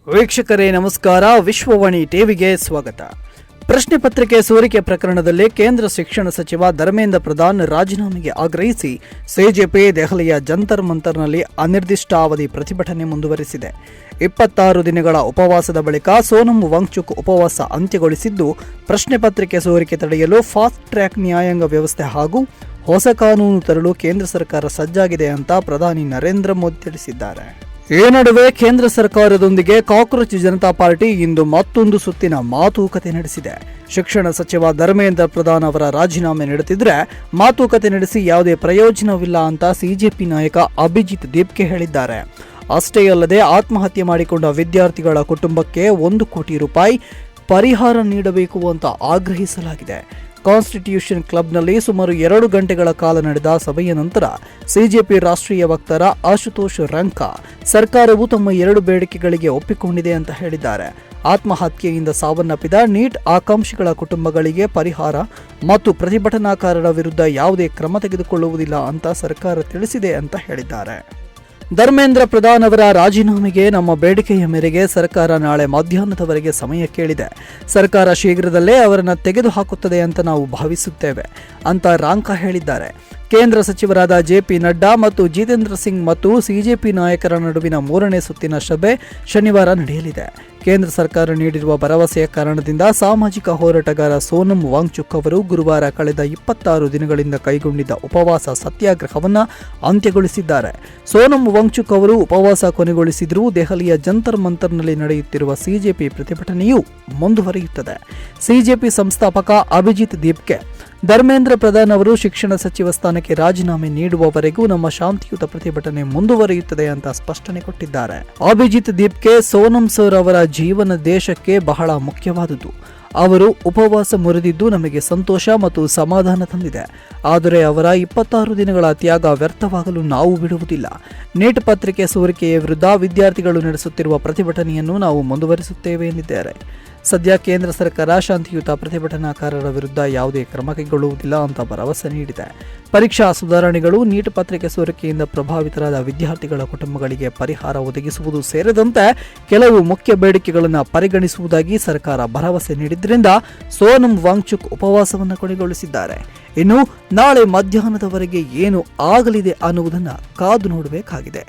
ವೀಕ್ಷಕರೇ ನಮಸ್ಕಾರ. ವಿಶ್ವವಾಣಿ ಟಿವಿಗೆ ಸ್ವಾಗತ. ಪ್ರಶ್ನೆ ಪತ್ರಿಕೆ ಸೋರಿಕೆ ಪ್ರಕರಣದಲ್ಲಿ ಕೇಂದ್ರ ಶಿಕ್ಷಣ ಸಚಿವ ಧರ್ಮೇಂದ್ರ ಪ್ರಧಾನ್ ರಾಜೀನಾಮೆಗೆ ಆಗ್ರಹಿಸಿ ಸಿಜೆಪಿ ದೆಹಲಿಯ ಜಂತರ್ ಮಂತರ್ನಲ್ಲಿ ಅನಿರ್ದಿಷ್ಟಾವಧಿ ಪ್ರತಿಭಟನೆ ಮುಂದುವರೆಸಿದೆ. 26 ದಿನಗಳ ಉಪವಾಸದ ಬಳಿಕ ಸೋನಂ ವಾಂಗ್ಚುಕ್ ಉಪವಾಸ ಅಂತ್ಯಗೊಳಿಸಿದ್ದು, ಪ್ರಶ್ನೆ ಪತ್ರಿಕೆ ಸೋರಿಕೆ ತಡೆಯಲು ಫಾಸ್ಟ್ ಟ್ರ್ಯಾಕ್ ನ್ಯಾಯಾಂಗ ವ್ಯವಸ್ಥೆ ಹಾಗೂ ಹೊಸ ಕಾನೂನು ತರಲು ಕೇಂದ್ರ ಸರ್ಕಾರ ಸಜ್ಜಾಗಿದೆ ಅಂತ ಪ್ರಧಾನಿ ನರೇಂದ್ರ ಮೋದಿ ತಿಳಿಸಿದ್ದಾರೆ. ಈ ನಡುವೆ ಕೇಂದ್ರ ಸರ್ಕಾರದೊಂದಿಗೆ ಕಾಕ್ರೋಚ್ ಜನತಾ ಪಾರ್ಟಿ ಇಂದು ಮತ್ತೊಂದು ಸುತ್ತಿನ ಮಾತುಕತೆ ನಡೆಸಿದೆ. ಶಿಕ್ಷಣ ಸಚಿವ ಧರ್ಮೇಂದ್ರ ಪ್ರಧಾನ್ ಅವರ ರಾಜೀನಾಮೆ ನೀಡುತ್ತಿದ್ರೆ ಮಾತುಕತೆ ನಡೆಸಿ ಯಾವುದೇ ಪ್ರಯೋಜನವಿಲ್ಲ ಅಂತ ಸಿಜೆಪಿ ನಾಯಕ ಅಭಿಜಿತ್ ದೀಪ್ಗೆ ಹೇಳಿದ್ದಾರೆ. ಅಷ್ಟೇ ಅಲ್ಲದೆ ಆತ್ಮಹತ್ಯೆ ಮಾಡಿಕೊಂಡ ವಿದ್ಯಾರ್ಥಿಗಳ ಕುಟುಂಬಕ್ಕೆ 1 ಕೋಟಿ ರೂಪಾಯಿ ಪರಿಹಾರ ನೀಡಬೇಕು ಅಂತ ಆಗ್ರಹಿಸಲಾಗಿದೆ. ಕಾನ್ಸ್ಟಿಟ್ಯೂಷನ್ ಕ್ಲಬ್ನಲ್ಲಿ ಸುಮಾರು 2 ಗಂಟೆಗಳ ಕಾಲ ನಡೆದ ಸಭೆಯ ನಂತರ ಸಿಜೆಪಿ ರಾಷ್ಟ್ರೀಯ ವಕ್ತಾರ ಆಶುತೋಷ್ ರಂಖಾ ಸರ್ಕಾರವು ತಮ್ಮ 2 ಬೇಡಿಕೆಗಳಿಗೆ ಒಪ್ಪಿಕೊಂಡಿದೆ ಅಂತ ಹೇಳಿದ್ದಾರೆ. ಆತ್ಮಹತ್ಯೆಯಿಂದ ಸಾವನ್ನಪ್ಪಿದ ನೀಟ್ ಆಕಾಂಕ್ಷಿಗಳ ಕುಟುಂಬಗಳಿಗೆ ಪರಿಹಾರ ಮತ್ತು ಪ್ರತಿಭಟನಾಕಾರರ ವಿರುದ್ಧ ಯಾವುದೇ ಕ್ರಮ ತೆಗೆದುಕೊಳ್ಳುವುದಿಲ್ಲ ಅಂತ ಸರ್ಕಾರ ತಿಳಿಸಿದೆ ಅಂತ ಹೇಳಿದ್ದಾರೆ. ಧರ್ಮೇಂದ್ರ ಪ್ರಧಾನ್ ಅವರ ರಾಜೀನಾಮೆಗೆ ನಮ್ಮ ಬೇಡಿಕೆಯ ಮೇರೆಗೆ ಸರ್ಕಾರ ನಾಳೆ ಮಧ್ಯಾಹ್ನದವರೆಗೆ ಸಮಯ ಕೇಳಿದೆ. ಸರ್ಕಾರ ಶೀಘ್ರದಲ್ಲೇ ಅವರನ್ನು ತೆಗೆದುಹಾಕುತ್ತದೆ ಅಂತ ನಾವು ಭಾವಿಸುತ್ತೇವೆ ಅಂತ ರಾಂಕಾ ಹೇಳಿದ್ದಾರೆ. ಕೇಂದ್ರ ಸಚಿವರಾದ ಜೆಪಿ ನಡ್ಡಾ ಮತ್ತು ಜಿತೇಂದ್ರ ಸಿಂಗ್ ಮತ್ತು ಸಿಜೆಪಿ ನಾಯಕರ ನಡುವಿನ 3ನೇ ಸುತ್ತಿನ ಸಭೆ ಶನಿವಾರ ನಡೆಯಲಿದೆ. ಕೇಂದ್ರ ಸರ್ಕಾರ ನೀಡಿರುವ ಭರವಸೆಯ ಕಾರಣದಿಂದ ಸಾಮಾಜಿಕ ಹೋರಾಟಗಾರ ಸೋನಂ ವಾಂಗ್ಚುಕ್ ಅವರು ಗುರುವಾರ ಕಳೆದ 26 ದಿನಗಳಿಂದ ಕೈಗೊಂಡಿದ್ದ ಉಪವಾಸ ಸತ್ಯಾಗ್ರಹವನ್ನು ಅಂತ್ಯಗೊಳಿಸಿದ್ದಾರೆ. ಸೋನಂ ವಾಂಗ್ಚುಕ್ ಅವರು ಉಪವಾಸ ಕೊನೆಗೊಳಿಸಿದರೂ ದೆಹಲಿಯ ಜಂತರ್ ಮಂತರ್ನಲ್ಲಿ ನಡೆಯುತ್ತಿರುವ ಸಿಜೆಪಿ ಪ್ರತಿಭಟನೆಯೂ ಮುಂದುವರಿಯುತ್ತದೆ. ಸಿಜೆಪಿ ಸಂಸ್ಥಾಪಕ ಅಭಿಜಿತ್ ದೀಪ್ಗೆ ಧರ್ಮೇಂದ್ರ ಪ್ರಧಾನ್ ಅವರು ಶಿಕ್ಷಣ ಸಚಿವ ಸ್ಥಾನಕ್ಕೆ ರಾಜೀನಾಮೆ ನೀಡುವವರೆಗೂ ನಮ್ಮ ಶಾಂತಿಯುತ ಪ್ರತಿಭಟನೆ ಮುಂದುವರಿಯುತ್ತದೆ ಅಂತ ಸ್ಪಷ್ಟನೆ ಕೊಟ್ಟಿದ್ದಾರೆ. ಅಭಿಜಿತ್ ದೀಪ್ಗೆ ಸೋನಂ ಸರ್ ಅವರ ಜೀವನ ದೇಶಕ್ಕೆ ಬಹಳ ಮುಖ್ಯವಾದುದು. ಅವರು ಉಪವಾಸ ಮುರಿದಿದ್ದು ನಮಗೆ ಸಂತೋಷ ಮತ್ತು ಸಮಾಧಾನ ತಂದಿದೆ. ಆದರೆ ಅವರ 26 ದಿನಗಳ ತ್ಯಾಗ ವ್ಯರ್ಥವಾಗಲು ನಾವು ಬಿಡುವುದಿಲ್ಲ. ನೀಟ್ ಪತ್ರಿಕೆ ಸೋರಿಕೆಯ ವಿರುದ್ಧ ವಿದ್ಯಾರ್ಥಿಗಳು ನಡೆಸುತ್ತಿರುವ ಪ್ರತಿಭಟನೆಯನ್ನು ನಾವು ಮುಂದುವರಿಸುತ್ತೇವೆ ಎಂದಿದ್ದಾರೆ. ಸದ್ಯ ಕೇಂದ್ರ ಸರ್ಕಾರ ಶಾಂತಿಯುತ ಪ್ರತಿಭಟನಾಕಾರರ ವಿರುದ್ಧ ಯಾವುದೇ ಕ್ರಮ ಕೈಗೊಳ್ಳುವುದಿಲ್ಲ ಅಂತ ಭರವಸೆ ನೀಡಿದೆ. ಪರೀಕ್ಷಾ ಸುಧಾರಣೆಗಳು, ನೀಟ್ ಪತ್ರಿಕೆ ಸೋರಿಕೆಯಿಂದ ಪ್ರಭಾವಿತರಾದ ವಿದ್ಯಾರ್ಥಿಗಳ ಕುಟುಂಬಗಳಿಗೆ ಪರಿಹಾರ ಒದಗಿಸುವುದು ಸೇರಿದಂತೆ ಕೆಲವು ಮುಖ್ಯ ಬೇಡಿಕೆಗಳನ್ನು ಪರಿಗಣಿಸುವುದಾಗಿ ಸರ್ಕಾರ ಭರವಸೆ ನೀಡಿದ್ದರಿಂದ ಸೋನಂ ವಾಂಗ್ಚುಕ್ ಉಪವಾಸವನ್ನು ಕೊನೆಗೊಳಿಸಿದ್ದಾರೆ. ಇನ್ನು ನಾಳೆ ಮಧ್ಯಾಹ್ನದವರೆಗೆ ಏನು ಆಗಲಿದೆ ಅನ್ನುವುದನ್ನು ಕಾದು ನೋಡಬೇಕಾಗಿದೆ.